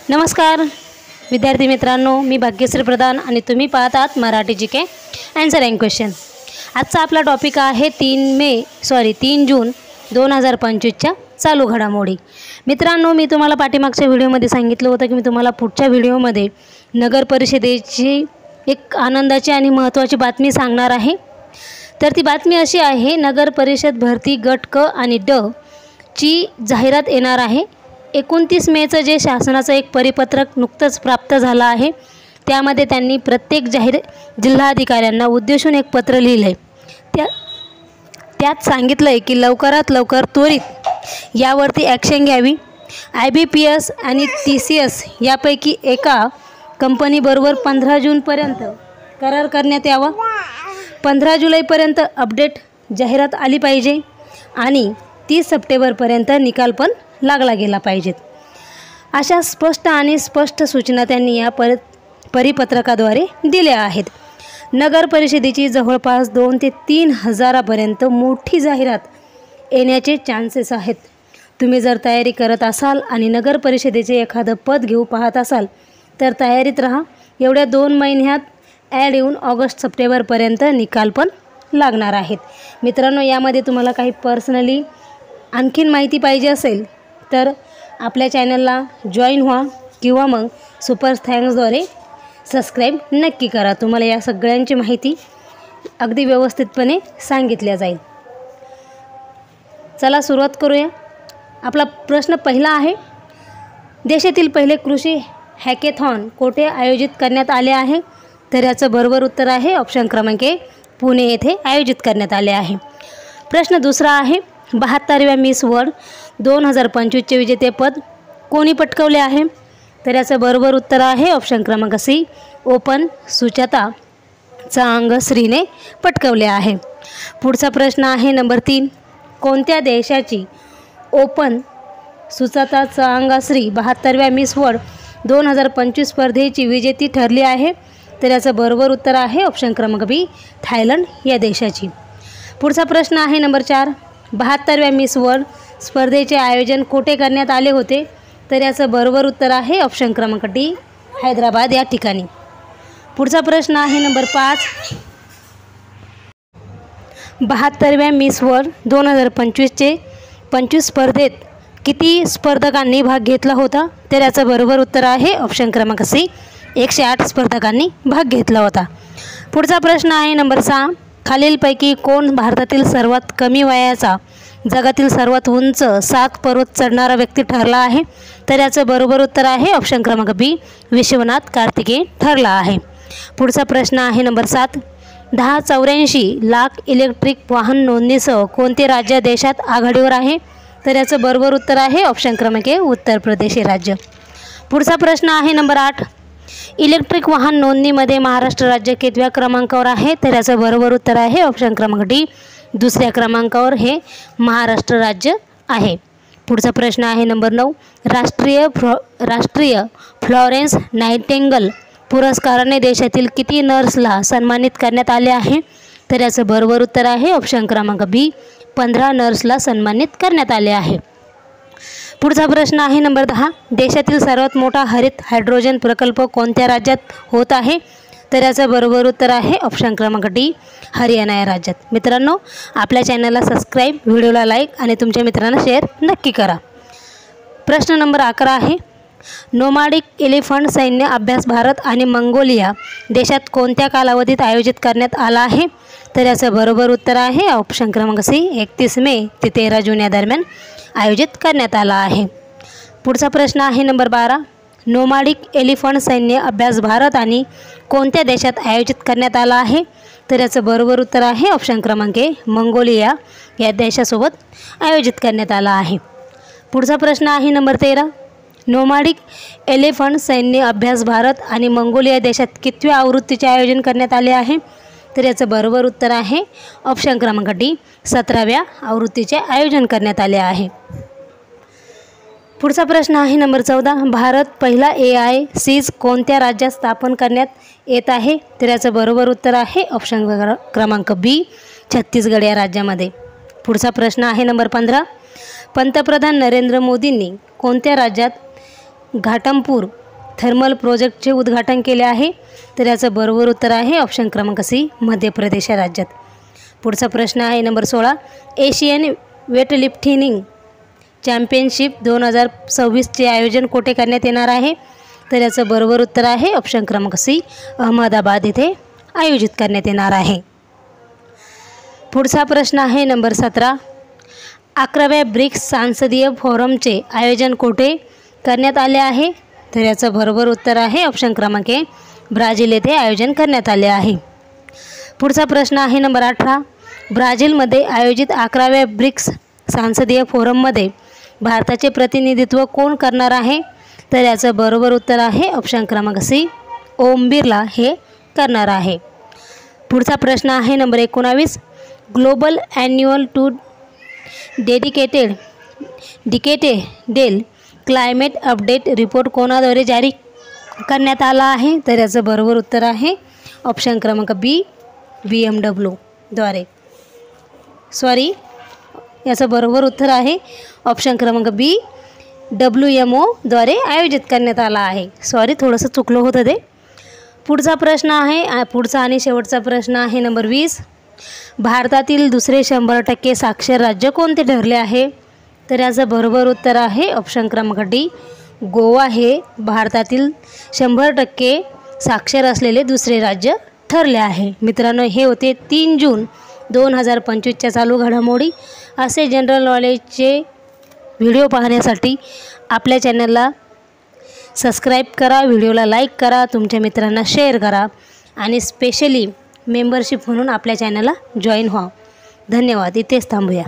नमस्कार विद्यार्थी मित्रांनो, मी भाग्यश्री प्रधान आणि तुम्ही पाहत आहात Marathi GK answer and question. आजचा आपला टॉपिक आहे 3 जून 2025च्या चालू घडामोडी। मित्रांनो, मी तुम्हाला पाठीमागच्या व्हिडिओमध्ये सांगितलं होतं की मी तुम्हाला पुढच्या व्हिडिओमध्ये नगर परिषदेची एक आनंदाची आणि महत्त्वाची बातमी सांगणार आहे। तर ती बातमी अशी आहे, नगर परिषद भरती गट क आणि ड ची जाहिरात येणार आहे। 29 मेचं जे शासनाचं एक परिपत्रक नुकतंच प्राप्त झालं आहे, त्यामध्ये त्यांनी प्रत्येक जिल्हाधिकाऱ्यांना उद्देशून एक पत्र लिहिलं आहे। त्यात सांगितलं आहे की लवकरात लवकर त्वरित यावरती ॲक्शन घ्यावी। IBPS आणि TCS यापैकी एका कंपनीबरोबर 15 जूनपर्यंत करार करण्यात यावा। 15 जुलैपर्यंत अपडेट जाहिरात आली पाहिजे आणि 30 सप्टेंबरपर्यंत निकाल पण लागला गेला पाहिजेत। अशा स्पष्ट सूचना त्यांनी या परिपत्रकाद्वारे दिल्या आहेत। नगर परिषदेची जवळपास 2 ते 3 हजारापर्यंत मोठी जाहिरात येण्याचे चान्सेस आहेत। तुम्ही जर तयारी करत असाल आणि नगर परिषदेचे एखादं पद घेऊ पाहत असाल तर तयारीत राहा। एवढ्या 2 महिन्यात ॲड येऊन ऑगस्ट सप्टेंबरपर्यंत निकाल पण लागणार आहेत। मित्रांनो, यामध्ये तुम्हाला काही पर्सनली आणखीन माहिती पाहिजे असेल तर आपल्या चॅनलला जॉईन व्हा किंवा मग सुपर थँक्सद्वारे सबस्क्राईब नक्की करा। तुम्हाला या सगळ्यांची माहिती अगदी व्यवस्थितपणे सांगितल्या जाईल। चला सुरुवात करूया। आपला प्रश्न पहिला आहे, देशातील पहिले कृषी हॅकेथॉन कोठे आयोजित करण्यात आले आहे? तर याचं बरोबर उत्तर आहे ऑप्शन क्रमांक ए, पुणे येथे आयोजित करण्यात आले आहे। प्रश्न दुसरा आहे, 72व्या मिस वर्ल्ड 2025चे विजेतेपद कोणी पटकावले आहे? तर याचं बरोबर उत्तर आहे ऑप्शन क्रमांक सी, ओपन सुजाता चांगश्रीने पटकावले आहे। पुढचा प्रश्न आहे नंबर 3, कोणत्या देशाची ओपन सुजाता चांगश्री 72व्या मिस वर्ल्ड 2025 स्पर्धेची विजेती ठरली आहे? तर याचं बरोबर उत्तर आहे ऑप्शन क्रमांक बी, थायलंड या देशाची। पुढचा प्रश्न आहे नंबर 4, 72व्या मिस वर्ल्ड स्पर्धेचे आयोजन कोठे करण्यात आले होते? तर याचं बरोबर उत्तर आहे ऑप्शन क्रमांक डी, हैदराबाद या ठिकाणी। पुढचा प्रश्न आहे नंबर 5, 72व्या मिस वर्ल्ड 2025 स्पर्धेत किती स्पर्धकांनी भाग घेतला होता? तर याचं बरोबर उत्तर आहे ऑप्शन क्रमांक सी, 108 स्पर्धकांनी भाग घेतला होता। पुढचा प्रश्न आहे नंबर 6, खालीलपैकी कोण भारतातील सर्वात कमी वयाचा जगातील सर्वात उंच 7 पर्वत चढणारा व्यक्ती ठरला आहे? तर याचं बरोबर उत्तर आहे ऑप्शन क्रमांक बी, विश्वनाथ कार्तिकेय ठरला आहे। पुढचा प्रश्न आहे नंबर 7, 84 लाख इलेक्ट्रिक वाहन नोंदणीसह कोणते राज्य देशात आघाडीवर आहे? तर याचं बरोबर उत्तर आहे ऑप्शन क्रमांक ए, उत्तर प्रदेश हे राज्य। पुढचा प्रश्न आहे नंबर 8, इलेक्ट्रिक वाहन नोंदणीमध्ये महाराष्ट्र राज्य कितव्या क्रमांकावर आहे? तर याचं बरोबर उत्तर आहे ऑप्शन क्रमांक डी, 2ऱ्या क्रमांकावर हे महाराष्ट्र राज्य आहे। पुढचा प्रश्न आहे नंबर 9, राष्ट्रीय फ्लॉरेन्स नाइटिंगेल पुरस्काराने देशातील किती नर्सला सन्मानित करण्यात आले आहे? तर याचं बरोबर उत्तर आहे ऑप्शन क्रमांक बी, 15 नर्सला सन्मानित करण्यात आले आहे। पुढचा प्रश्न आहे नंबर 10, देशातील सर्वात मोठा हरित हायड्रोजन प्रकल्प कोणत्या राज्यात होत आहे? तर याचं बरोबर उत्तर आहे ऑप्शन क्रमांक डी, हरियाणा या राज्यात। मित्रांनो, आपल्या चॅनलला सबस्क्राईब, व्हिडिओला लाईक आणि तुमच्या मित्रांना शेअर नक्की करा। प्रश्न नंबर 11 आहे, नोमॅडिक एलिफंट सैन्य अभ्यास भारत आणि मंगोलिया देशात कोणत्या कालावधीत आयोजित करण्यात आला आहे? तर याचं बरोबर उत्तर आहे ऑप्शन क्रमांक सी, 31 मे ते 13 जून या दरम्यान आयोजित करण्यात आला आहे। पुढचा प्रश्न आहे नंबर 12, नोमॅडिक एलिफंट सैन्य अभ्यास भारत आणि कोणत्या देशात आयोजित करण्यात आला आहे? तर याचं बरोबर उत्तर आहे ऑप्शन क्रमांक ए, मंगोलिया या देशासोबत आयोजित करण्यात आला आहे। पुढचा प्रश्न आहे नंबर 13, नोमॅडिक एलिफंट सैन्य अभ्यास भारत आणि मंगोलिया देशात कितव्या आवृत्तीचे आयोजन करण्यात आले आहे? तर याचं बरोबर उत्तर आहे ऑप्शन क्रमांक डी, 17व्या आवृत्तीचे आयोजन करण्यात आले आहे। पुढचा प्रश्न आहे नंबर 14, भारत पहिला AI सीज कोणत्या राज्यात स्थापन करण्यात येत आहे? तर याचं बरोबर उत्तर आहे ऑप्शन क्रमांक बी, छत्तीसगड या राज्यामध्ये। पुढचा प्रश्न आहे नंबर 15, पंतप्रधान नरेंद्र मोदींनी कोणत्या राज्यात घाटमपूर थर्मल प्रोजेक्टचे उद्घाटन केले आहे? तर याचं बरोबर उत्तर आहे ऑप्शन क्रमांक सी, मध्य प्रदेश या राज्यात. पुढचा प्रश्न आहे नंबर 16. एशियन वेटलिफ्टिंग चॅम्पियनशिप 2026चे आयोजन कोठे करण्यात येणार आहे? तर याचं बरोबर उत्तर आहे ऑप्शन क्रमांक सी, अहमदाबाद येथे आयोजित करण्यात येणार आहे. पुढचा प्रश्न आहे नंबर 17. 11व्या ब्रिक्स संसदीय फोरमचे आयोजन कोठे करण्यात आले आहे? तर याचं बरोबर उत्तर आहे ऑप्शन क्रमांक ए, ब्राझील येथे आयोजन करण्यात आले आहे. पुढचा प्रश्न आहे नंबर 18. ब्राझीलमध्ये आयोजित 11व्या ब्रिक्स संसदीय फोरममध्ये भारताचे प्रतिनिधित्व कोण करणार आहे? तर याचं बरोबर उत्तर आहे ऑप्शन क्रमांक सी, ओम बिर्ला हे करणार आहे. पुढचा प्रश्न आहे number 19. Global annual to decadal climate update report कोणाद्वारे जारी करण्यात आला आहे? तर याचं बरोबर उत्तर आहे ऑप्शन क्रमांक बी, BMW द्वारे. याचं बरोबर उत्तर आहे ऑप्शन क्रमांक बी, WMO द्वारे आयोजित करण्यात आला आहे. थोडंसं चुकलं होतं ते. पुढचा प्रश्न आहे, पुढचा आणि शेवटचा प्रश्न आहे नंबर 20. भारतातील दुसरे 100% साक्षर राज्य कोणते ठरले आहे? तर याचं बरोबर उत्तर आहे ऑप्शन क्रमांक डी, गोवा हे भारतातील 100% साक्षर असलेले दुसरे राज्य ठरले आहे. मित्रांनो, हे होते 3 जून 2025च्या चालू घडामोडी. असे जनरल नॉलेजचे व्हिडिओ पाहण्यासाठी आपल्या चॅनलला सबस्क्राईब करा, व्हिडिओला लाईक करा, तुमच्या मित्रांना शेअर करा आणि स्पेशली मेंबरशिप म्हणून आपल्या चॅनलला जॉईन व्हा. धन्यवाद. इथेच थांबूया.